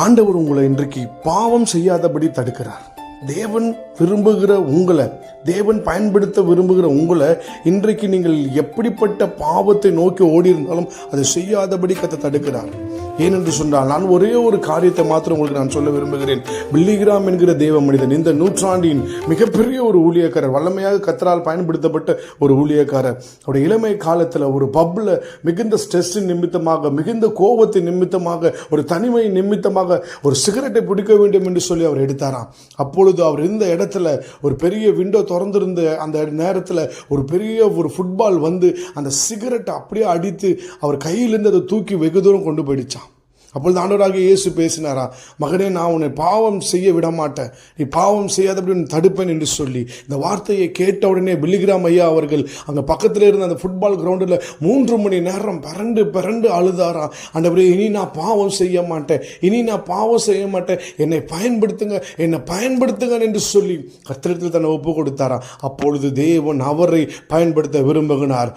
ஆண்டவர் உங்களை இன்றைக்கு பாவம் செய்யாதபடி தடுக்கிறார். தேவன் விரும்புகிற உங்களை, தேவன் பயன்படுத்த விரும்புகிற உங்களை இன்றைக்கு நீங்கள் எப்படிப்பட்ட பாவத்தை நோக்கி ஓடி இருந்தாலும் அதை செய்யாதபடி கர்த்தர் தடுக்கிறார். ஏனென்று சொன்னால், நான் ஒரே ஒரு காரியத்தை மாத்திரம் உங்களுக்கு நான் சொல்ல விரும்புகிறேன். பில்லிகிராம் என்கிற தேவ மனிதன் இந்த நூற்றாண்டின் மிகப்பெரிய ஒரு ஊழியக்காரர், வல்லமையாக கர்த்தரால் பயன்படுத்தப்பட்ட ஒரு ஊழியக்காரர். அவருடைய இளமை காலத்தில் ஒரு பப்ல மிகுந்த ஸ்ட்ரெஸ்ஸின் நிமித்தமாக, மிகுந்த கோபத்தின் நிமித்தமாக, ஒரு தனிமை நிமித்தமாக ஒரு சிகரெட்டை பிடிக்க வேண்டும் என்று சொல்லி அவர் எடுத்தாராம். அப்பொழுது அவர் இருந்த இடத்துல ஒரு பெரிய விண்டோ திறந்திருந்த அந்த நேரத்தில் ஒரு பெரிய ஒரு ஃபுட்பால் வந்து அந்த சிகரெட்டை அப்படியே அடித்து அவர் கையிலிருந்து அதை தூக்கி வெகு தூரம் கொண்டு போயிடுச்சான். அப்பொழுது ஆண்டவராகிய இயேசு பேசினாரா, மகனே, நான் உன்னை பாவம் செய்ய விட மாட்டேன், நீ பாவம் செய்யாதபடி தடுப்பேன் என்று சொல்லி இந்த வார்த்தையை கேட்ட உடனே பில்லிகிராம் ஐயா அவர்கள் அங்கே பக்கத்தில் இருந்த அந்த ஃபுட்பால் கிரவுண்டில் 3 மணி நேரம் பரண்டு அழுதாராம். ஆண்டவரே, இனி நான் பாவம் செய்ய மாட்டேன், இனி நான் பாவம் செய்ய மாட்டேன், என்னை பயன்படுத்துங்க என்று சொல்லி கர்த்தரிடத்தில் தன்னை ஒப்பு கொடுத்தாராம். அப்பொழுது தேவன் அவரை பயன்படுத்த விரும்புகிறார்.